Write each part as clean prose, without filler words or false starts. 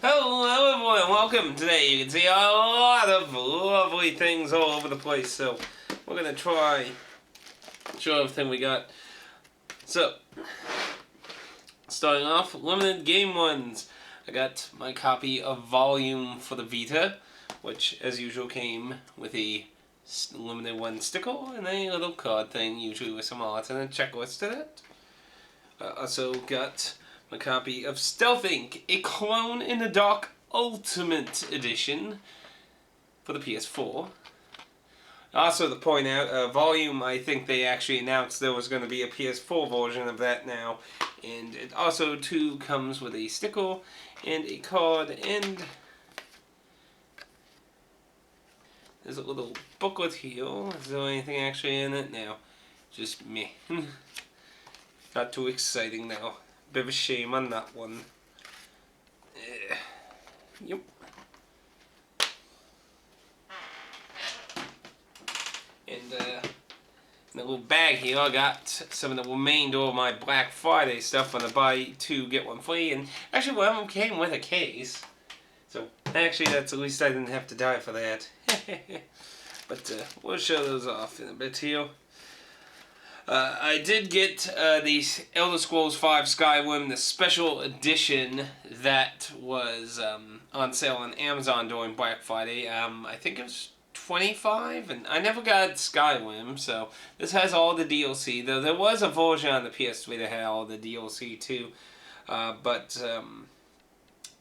Hello everyone, welcome. Today you can see a lot of lovely things all over the place, so we're going to try show everything we got. So, starting off, limited game ones. I got my copy of Volume for the Vita, which as usual came with a limited one sticker and a little card thing, usually with some art and a checklist to it. Also got my copy of Stealth Inc., A Clone in the Dark Ultimate Edition for the PS4. Also to point out, Volume, I think they actually announced there was going to be a PS4 version of that now. And it also, too, comes with a sticker and a card, and there's a little booklet here. Is there anything actually in it? No. Just me. Not too exciting now. Bit of a shame on that one. Yep. And in the little bag here, I got some of the remainder of my Black Friday stuff on the buy two get one free. And actually, one of them came with a case. So actually, that's at least I didn't have to die for that. But we'll show those off in a bit here. I did get the Elder Scrolls V Skyrim, the special edition that was on sale on Amazon during Black Friday. I think it was $25, and I never got Skyrim, so this has all the DLC, though there was a version on the PS3 that had all the DLC too. Yeah,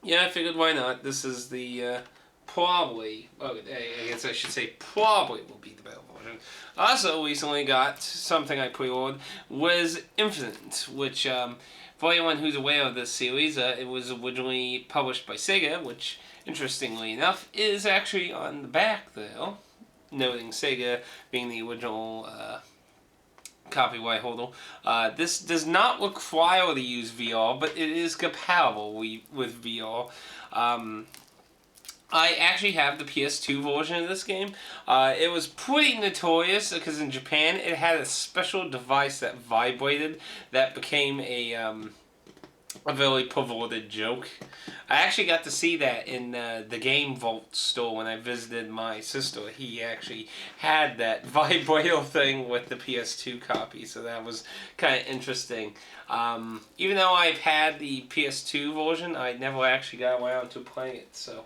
I figured why not. This is the probably, well, I guess I should say probably will be the better version. I also recently got something I pre-ordered, was Infinite, which, for anyone who's aware of this series, it was originally published by Sega, which, interestingly enough, is actually on the back there, noting Sega being the original copyright holder. This does not require to use VR, but it is compatible with VR. I actually have the PS2 version of this game. It was pretty notorious because in Japan it had a special device that vibrated that became a very perverted joke. I actually got to see that in the Game Vault store when I visited my sister. He actually had that vibrator thing with the PS2 copy, so that was kind of interesting. Even though I've had the PS2 version, I never actually got around to playing it, so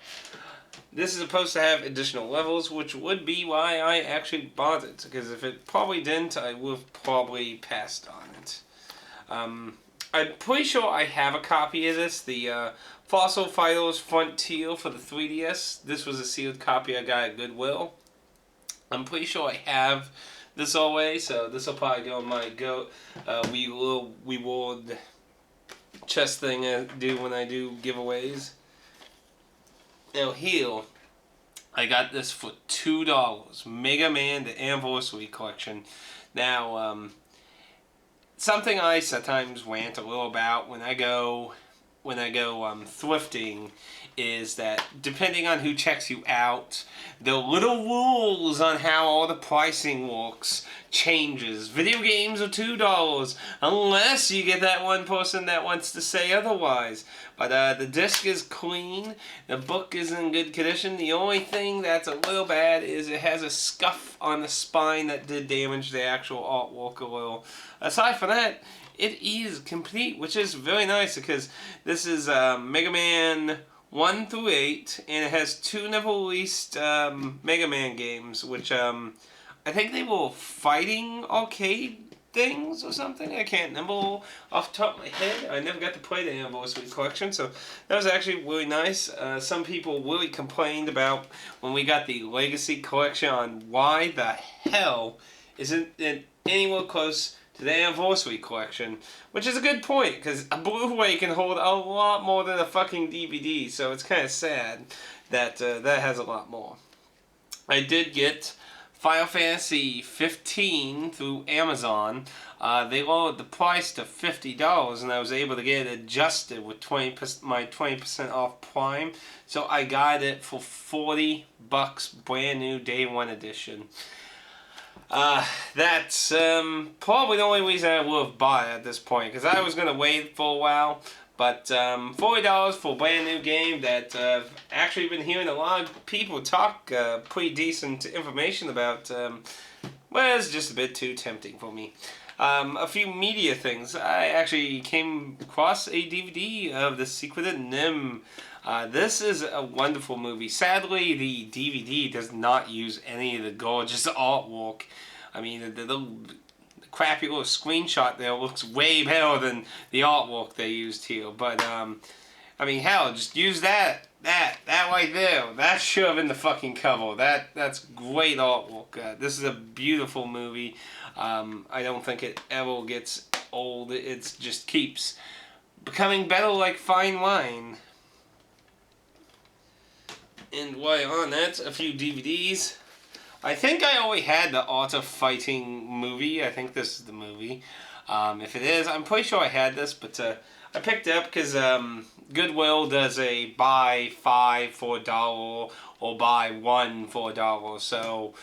this is supposed to have additional levels, which would be why I actually bought it, because if it probably didn't, I would have probably passed on it. I'm pretty sure I have a copy of this, the Fossil Fighters Frontier for the 3DS. This was a sealed copy I got at Goodwill. I'm pretty sure I have this already, so this will probably go in my reward chest thing I do when I do giveaways. Now here, I got this for $2. Mega Man, the Anniversary Collection. Now, something I sometimes rant a little about when I go thrifting is that depending on who checks you out, the little rules on how all the pricing works changes. Video games are $2 unless you get that one person that wants to say otherwise. But the disc is clean, the book is in good condition. The only thing that's a little bad is it has a scuff on the spine that did damage the actual artwork a little. Aside from that, it is complete, which is very nice because this is Mega Man 1 through 8, and it has two never released Mega Man games, which I think they were fighting arcade things or something. I can't remember off the top of my head. I never got to play the Anniversary Collection, so that was actually really nice. Some people really complained about when we got the Legacy Collection on why the hell isn't it anywhere close to the Anniversary Collection, which is a good point, because a Blu-ray can hold a lot more than a fucking DVD, so it's kind of sad that that has a lot more. I did get Final Fantasy 15 through Amazon. They lowered the price to $50, and I was able to get it adjusted with my 20% off Prime, so I got it for $40, brand new Day 1 edition. That's probably the only reason I would have bought it at this point, because I was going to wait for a while, But $40 for a brand new game that I've actually been hearing a lot of people talk pretty decent information about. Well, it's just a bit too tempting for me. A few media things. I actually came across a DVD of The Secret of NIMH. This is a wonderful movie. Sadly, the DVD does not use any of the gorgeous artwork. I mean, the crappy little screenshot there looks way better than the artwork they used here. But, I mean, hell, just use that right there. That should have been the fucking cover. That's great artwork. This is a beautiful movie. I don't think it ever gets old. It just keeps becoming better like fine wine. And while on that, a few DVDs. I think I already had the Art of Fighting movie. I think this is the movie. If it is, I'm pretty sure I had this, but I picked it up because Goodwill does a buy 5 for $1 or buy 1 for $1. So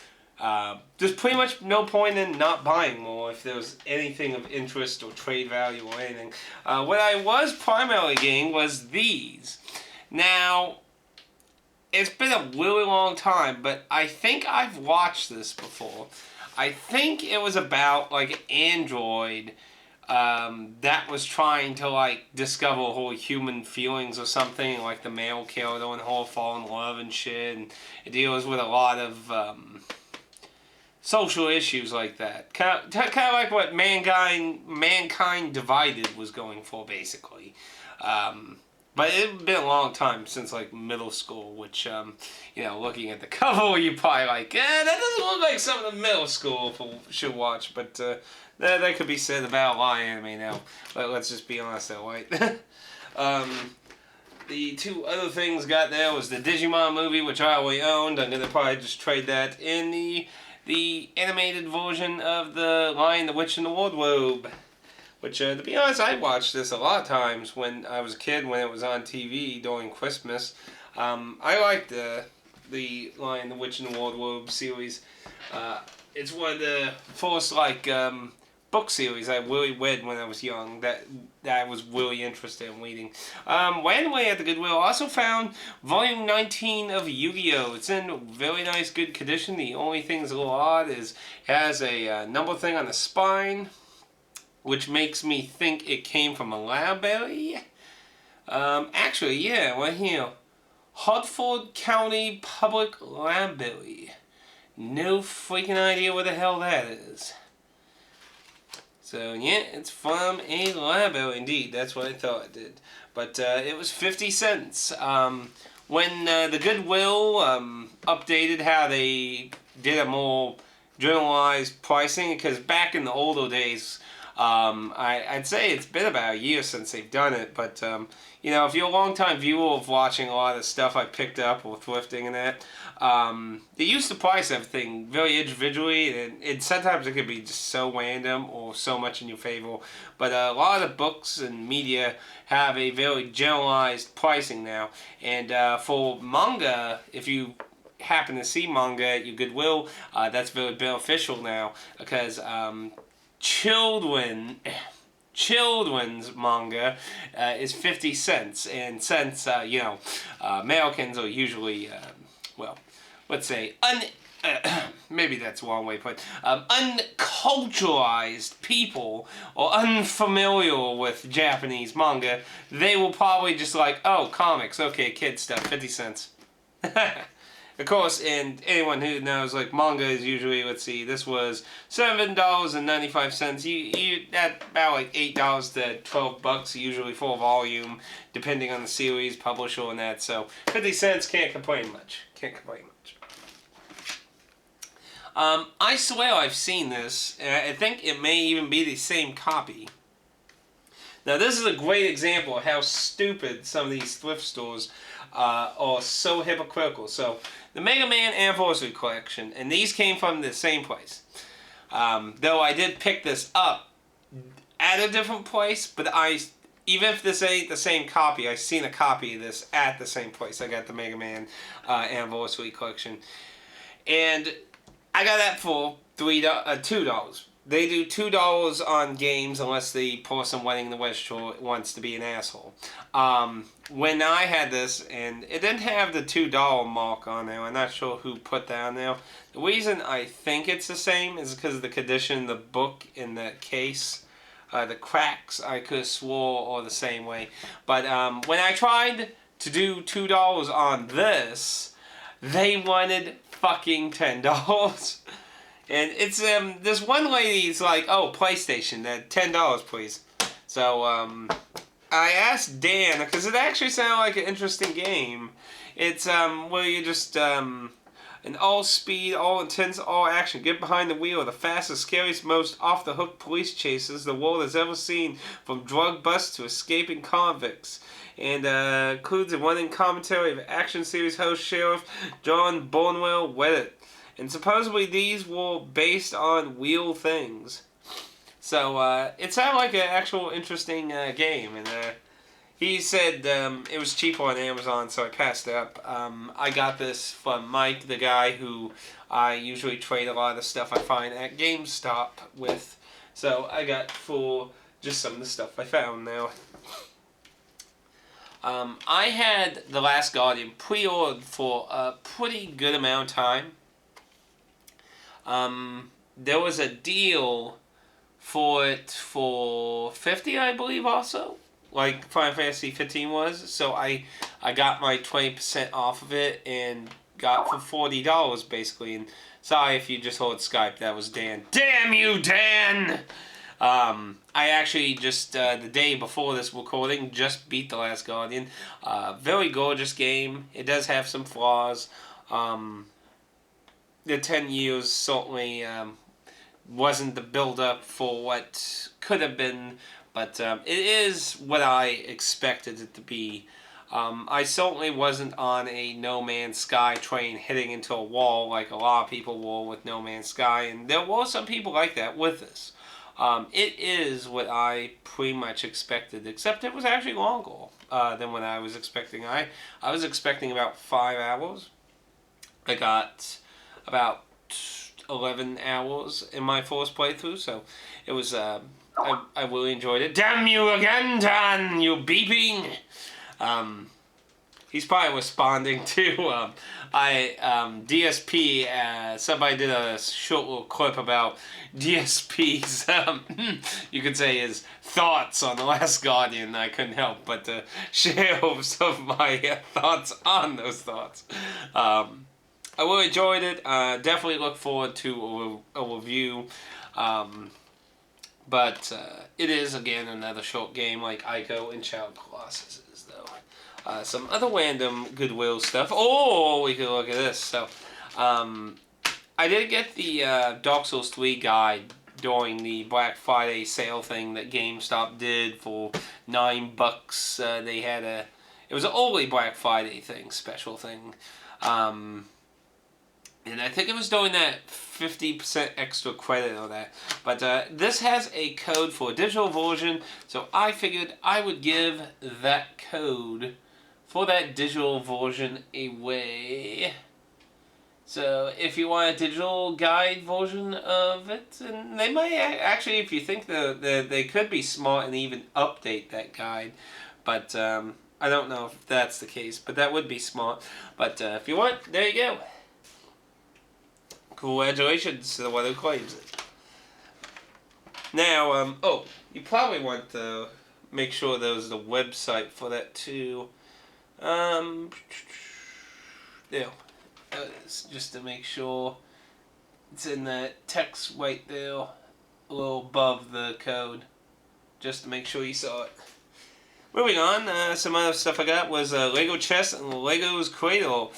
there's pretty much no point in not buying more if there's anything of interest or trade value or anything. What I was primarily getting was these. Now, it's been a really long time, but I think I've watched this before. I think it was about, like, an android that was trying to, like, discover whole human feelings or something, like the male character and whole fall in love and shit, and it deals with a lot of social issues like that. Kind of like what Mankind Divided was going for, basically. But it's been a long time since, like, middle school, which, you know, looking at the cover, you're probably like, that doesn't look like something the middle school should watch, but that could be said about a lot of anime now. But let's just be honest, though, right? The two other things got there was the Digimon movie, which I already owned. I'm going to probably just trade that in the animated version of The Lion, the Witch, and the Wardrobe. Which, to be honest, I watched this a lot of times when I was a kid, when it was on TV during Christmas. I liked the Lion, the Witch, and the Wardrobe series. It's one of the first, like, book series I really read when I was young that I was really interested in reading. Randomly at the Goodwill, I also found Volume 19 of Yu-Gi-Oh! It's in very nice, good condition. The only thing that's a little odd is it has a number thing on the spine, which makes me think it came from a library. Actually, yeah, right here. Hartford County Public Library. No freaking idea what the hell that is. So, yeah, it's from a library indeed. That's what I thought it did. But it was 50 cents. When the Goodwill updated how they did a more generalized pricing, because back in the older days, I'd say it's been about a year since they've done it, but you know, if you're a long-time viewer of watching a lot of the stuff I picked up or thrifting and that, they used to price everything very individually, and sometimes it could be just so random or so much in your favor. But a lot of the books and media have a very generalized pricing now, and for manga, if you happen to see manga at your Goodwill, that's very beneficial now, because children's manga is 50 cents, and since you know, Americans are usually well, let's say maybe that's the wrong way to put it, unculturalized people or unfamiliar with Japanese manga, they will probably just like, oh, comics, okay, kid stuff, 50 cents. Of course, and anyone who knows, like, manga is usually, let's see, this was $7.95. You that's about like $8 to $12 usually for a volume, depending on the series, publisher, and that. So 50 cents, can't complain much. Can't complain much. I swear I've seen this. I think it may even be the same copy. Now, this is a great example of how stupid some of these thrift stores are so hypocritical. So, the Mega Man Anniversary Collection, and these came from the same place. Though I did pick this up at a different place, but even if this ain't the same copy, I've seen a copy of this at the same place. I got the Mega Man Anniversary Collection. And I got that for $2. they do $2 on games unless the person winning the register wants to be an asshole. When I had this, and it didn't have the $2 mark on there, I'm not sure who put that on there. The reason I think it's the same is because of the condition, the book in the case. The cracks, I could have swore, are the same way. But when I tried to do $2 on this, they wanted fucking $10. And it's, this one lady's like, oh, PlayStation, $10, please. So, I asked Dan, because it actually sounded like an interesting game. It's, where you just, an all-speed, all-intense, all-action, get behind the wheel, the fastest, scariest, most off-the-hook police chases the world has ever seen, from drug busts to escaping convicts. And includes a running commentary of action series host Sheriff John Barnwell Weddett. And supposedly these were based on real things. So it sounded like an actual interesting game. And he said it was cheaper on Amazon, so I passed it up. I got this from Mike, the guy who I usually trade a lot of the stuff I find at GameStop with. So I got for just some of the stuff I found now. I had The Last Guardian pre-ordered for a pretty good amount of time. There was a deal for it for $50, I believe, also, like Final Fantasy 15 was. So I got my 20% off of it and got for $40 basically. And sorry if you just heard Skype, that was Dan. Damn you, Dan! I actually just, the day before this recording, just beat The Last Guardian. Very gorgeous game. It does have some flaws. The 10 years certainly wasn't the build-up for what could have been, but it is what I expected it to be. I certainly wasn't on a No Man's Sky train hitting into a wall like a lot of people were with No Man's Sky, and there were some people like that with this. It is what I pretty much expected, except it was actually longer than what I was expecting. I was expecting about 5 hours. I got about 11 hours in my first playthrough, so it was, I really enjoyed it. Damn you again, Dan, you beeping! He's probably responding to, DSP, somebody did a short little clip about DSP's, you could say his thoughts on The Last Guardian. I couldn't help but to share some of my thoughts on those thoughts. I really enjoyed it. Definitely look forward to a review. But it is, again, another short game like Ico and Shadow of the Colossus is, though. Some other random Goodwill stuff. Oh, we could look at this. So, I did get the Dark Souls 3 guide during the Black Friday sale thing that GameStop did for $9. They had it was an early Black Friday thing, special thing. And I think it was doing that 50% extra credit on that. But this has a code for a digital version, so I figured I would give that code for that digital version away. So if you want a digital guide version of it, and they might actually, if you think they could be smart and even update that guide. But I don't know if that's the case, but that would be smart. But if you want, there you go. Congratulations to the one who claims it. Now, oh, you probably want to make sure there's the website for that too. There. Just to make sure it's in that text right there, a little above the code. Just to make sure you saw it. Moving on, some other stuff I got was Lego Chess and Lego's Cradle.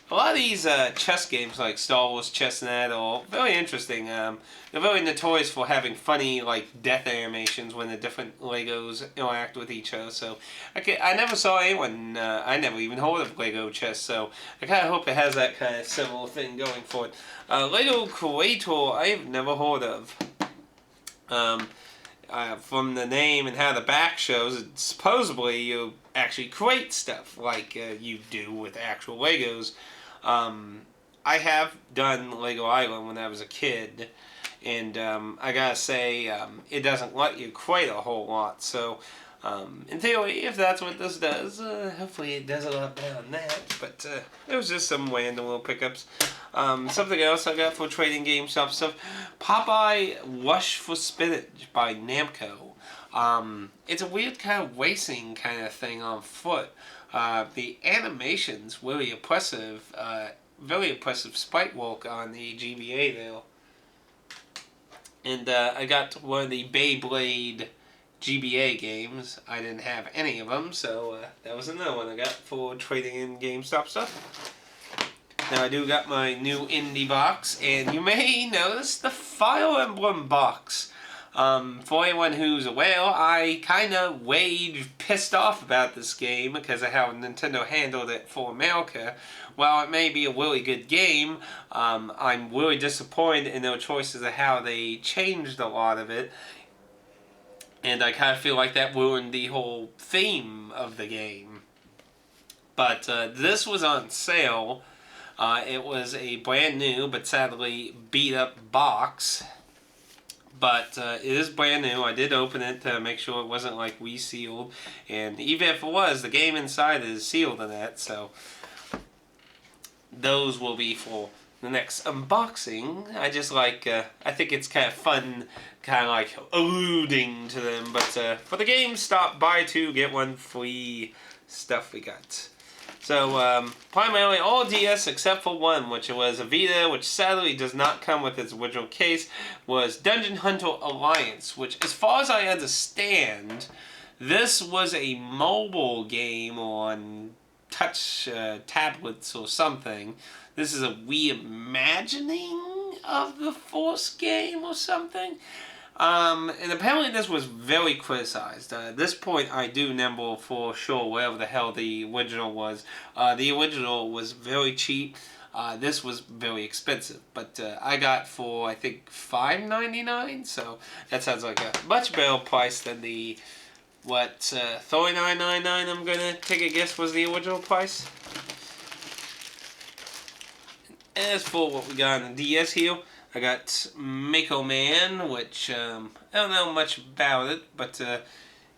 A lot of these chess games, like Star Wars Chessnet, are very interesting. They're very notorious for having funny, like, death animations when the different Legos interact with each other. So, I never saw anyone, I never even heard of Lego Chess, so I kind of hope it has that kind of similar thing going for it. Lego Creator, I've never heard of. From the name and how the back shows, supposedly you actually create stuff like you do with actual Legos. I have done Lego Island when I was a kid, and I gotta say, it doesn't let you quite a whole lot. So, in theory, if that's what this does, hopefully it does a lot better than that. But it was just some random little pickups. Something else I got for trading GameStop stuff: Popeye Rush for Spinach by Namco. It's a weird kind of racing kind of thing on foot. The animation's really impressive. Very impressive sprite work on the GBA there. And I got one of the Beyblade GBA games. I didn't have any of them, so that was another one I got for trading in GameStop stuff. Now I do got my new indie box, and you may notice the Fire Emblem box. For anyone who's aware, I kind of pissed off about this game because of how Nintendo handled it for America. While it may be a really good game, I'm really disappointed in their choices of how they changed a lot of it. And I kind of feel like that ruined the whole theme of the game. But this was on sale. It was a brand new, but sadly beat up box. But it is brand new. I did open it to make sure it wasn't like resealed. And even if it was, the game inside is sealed in that. So those will be for the next unboxing. I just like, I think it's kind of fun, kind of like alluding to them. But for the GameStop buy two, get one free stuff we got. So, primarily all DS except for one, which was a Vita, which sadly does not come with its original case, was Dungeon Hunter Alliance, which, as far as I understand, this was a mobile game on touch tablets or something. This is a reimagining of the Force game or something. And apparently this was very criticized. At this point, I do remember for sure whatever the hell the original was. The original was very cheap. This was very expensive. But I got for, I think, $5.99. So that sounds like a much better price than the, $39.99 I'm going to take a guess was the original price. As for what we got on the DS here, I got Mako Man, which I don't know much about it, but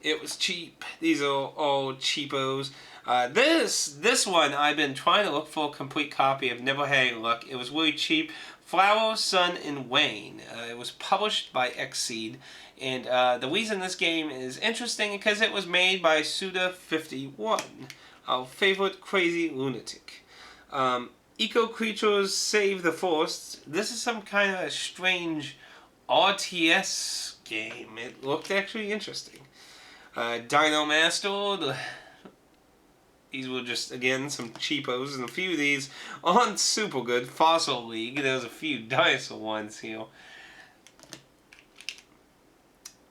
it was cheap. These are all cheapos. This one I've been trying to look for a complete copy. I've never had any luck. It was really cheap. Flower, Sun, and Wayne. It was published by Xseed, and the reason this game is interesting is because it was made by Suda51, our favorite crazy lunatic. Eco Creatures Save the Forest. This is some kind of strange RTS game. It looked actually interesting. Dino Master. These were just, again, some cheapos, and a few of these aren't super good. Fossil League. There's a few dinosaur ones here.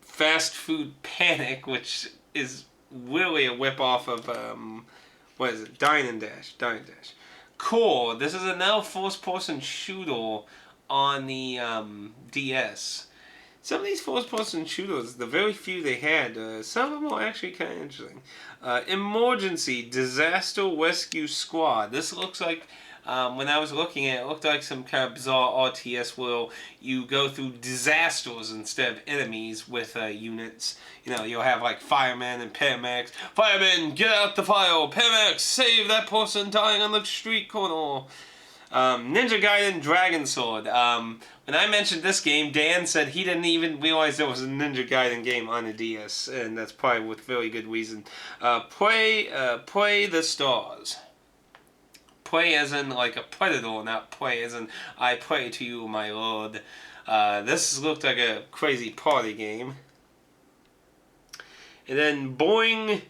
Fast Food Panic, which is really a whip-off of, what is it? Dine and Dash. Core. This is a now first-person shooter on the DS. Some of these first-person shooters, the very few they had, some of them are actually kind of interesting. Emergency Disaster Rescue Squad. This looks like, when I was looking at it, looked like some kind of bizarre RTS where you go through disasters instead of enemies with units. You know, you'll have like firemen and paramedics. Firemen, get out the fire! Paramedics, save that person dying on the street corner! Ninja Gaiden Dragon Sword. When I mentioned this game, Dan said he didn't even realize there was a Ninja Gaiden game on the DS, and that's probably with very good reason. Pray the Stars. Pray as in like a predator, not pray as in I pray to you, my lord. This looked like a crazy party game. And then Boing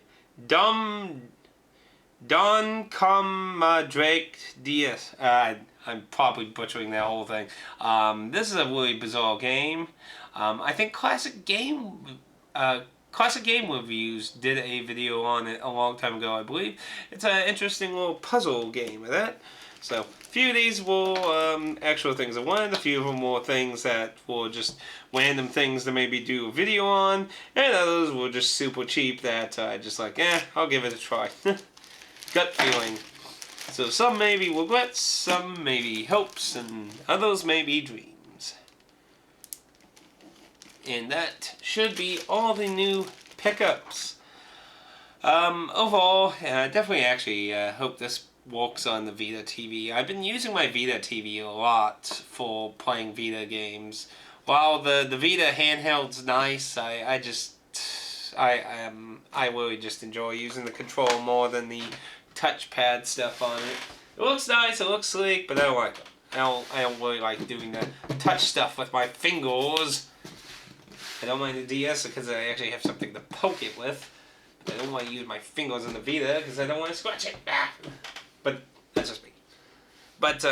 Don Drake DS. I'm probably butchering that whole thing. This is a really bizarre game. I think Classic Game Reviews did a video on it a long time ago, I believe. It's an interesting little puzzle game of that. So, a few of these were actual things I wanted. A few of them were things that were just random things to maybe do a video on. And others were just super cheap that I just like, I'll give it a try. Gut feeling. So some may be regrets, some may be hopes, and others may be dreams. And that should be all the new pickups. Overall, definitely actually hope this works on the Vita TV. I've been using my Vita TV a lot for playing Vita games. While the Vita handheld's nice, I really just enjoy using the control more than the touchpad stuff on it. It looks nice, it looks sleek, but I don't like it. I don't really like doing the touch stuff with my fingers. I don't mind the DS because I actually have something to poke it with. I don't want to use my fingers on the Vita because I don't want to scratch it. But that's just me. But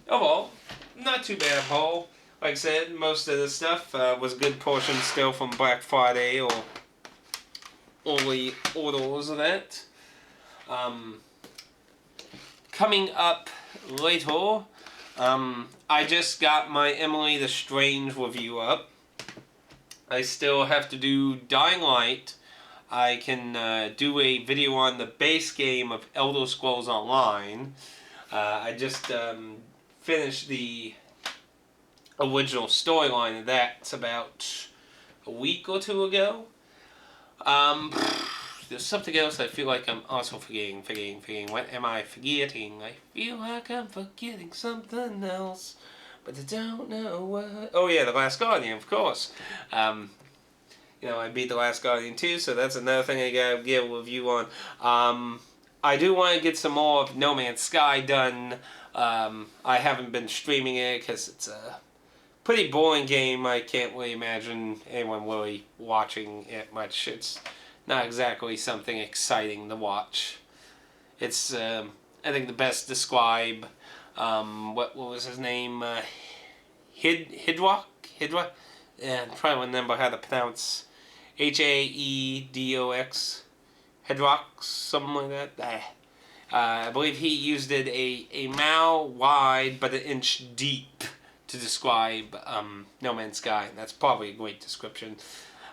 overall, not too bad haul. Like I said, most of the stuff was a good portion still from Black Friday or early orders of that. Coming up later, I just got my Emily the Strange review up. I still have to do Dying Light. I can do a video on the base game of Elder Scrolls Online. I just finished the original storyline of that. It's about a week or two ago. There's something else I feel like I'm also forgetting. What am I forgetting? I feel like I'm forgetting something else, but I don't know what. Oh yeah, The Last Guardian, of course. You know, I beat The Last Guardian too, so that's another thing I gotta give a review on. I do want to get some more of No Man's Sky done. I haven't been streaming it because it's a pretty boring game. I can't really imagine anyone really watching it much. It's not exactly something exciting to watch. It's, I think the best describe, what was his name? Hidrock? Yeah, I'm trying to remember how to pronounce Haedox. Hidrock, something like that. I believe he used it a mile wide but an inch deep to describe No Man's Sky. And that's probably a great description.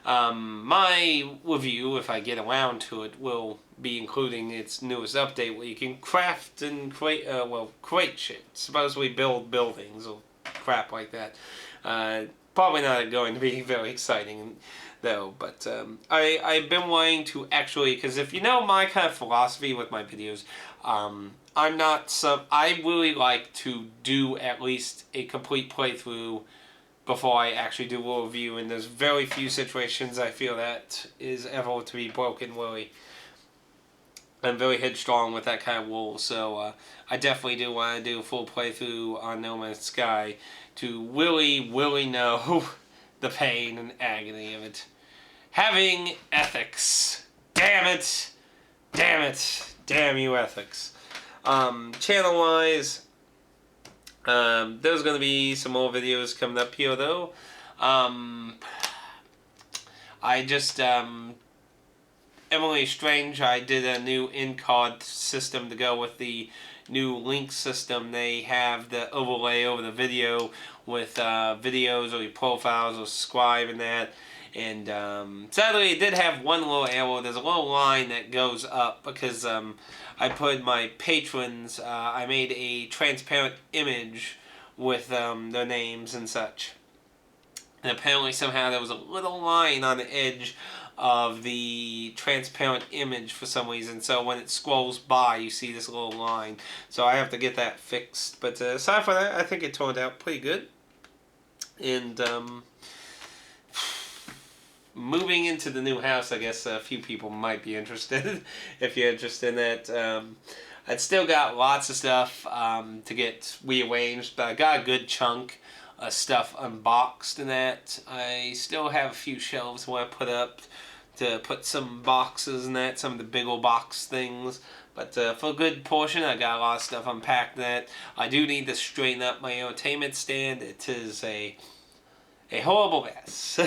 My review, if I get around to it, will be including its newest update where you can craft and create shit. Supposedly build buildings or crap like that. Probably not going to be very exciting though, but I've been wanting to actually, because if you know my kind of philosophy with my videos, I really like to do at least a complete playthrough before I actually do a review, and there's very few situations I feel that is ever to be broken really. I'm very headstrong with that kind of rule, so I definitely do want to do a full playthrough on No Man's Sky to really know the pain and agony of it. Having ethics. Damn it! Damn you ethics. Channel-wise, there's going to be some more videos coming up here, though. I just, Emily Strange, I did a new in-card system to go with the new link system. They have the overlay over the video with videos or your profiles or subscribe and that. And sadly, it did have one little arrow. There's a little line that goes up because I put my patrons, I made a transparent image with their names and such. And apparently somehow there was a little line on the edge of the transparent image for some reason, so when it scrolls by you see this little line, so I have to get that fixed. But aside from that, I think it turned out pretty good. And moving into the new house, I guess a few people might be interested if you're interested in that. I'd still got lots of stuff to get rearranged, but I got a good chunk of stuff unboxed in that. I still have a few shelves where I put up to put some boxes in that, some of the bigger box things. But for a good portion, I got a lot of stuff unpacked in that. I do need to straighten up my entertainment stand. It is a horrible mess.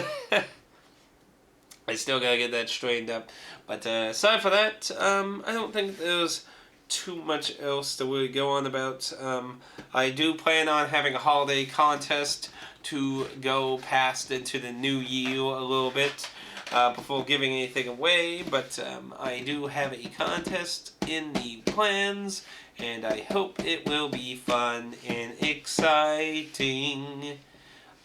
I still gotta get that straightened up. But aside for that, I don't think there's too much else to really go on about. I do plan on having a holiday contest to go past into the new year a little bit before giving anything away, but I do have a contest in the plans, and I hope it will be fun and exciting.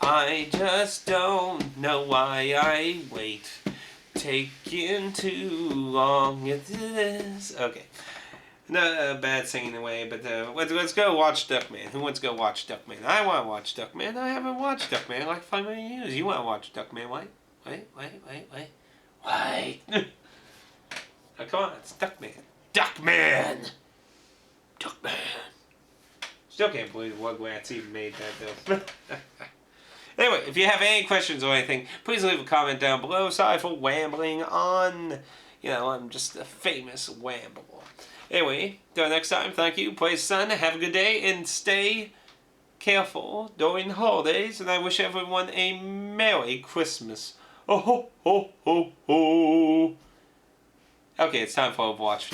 I just don't know why I wait. Taking too long into this. Okay. No bad singing away, but let's go watch Duckman. Who wants to go watch Duckman? I want to watch Duckman. I haven't watched Duckman in like 5 million years. You want to watch Duckman? Wait. Oh, come on, it's Duckman. Duckman! Still can't believe Rugrats even made that though. Anyway, if you have any questions or anything, please leave a comment down below. Sorry for rambling on. You know, I'm just a famous wambler. Anyway, till next time, thank you. Play Sun, have a good day, and stay careful during the holidays. And I wish everyone a Merry Christmas. Oh ho ho ho ho. Okay, it's time for Overwatch.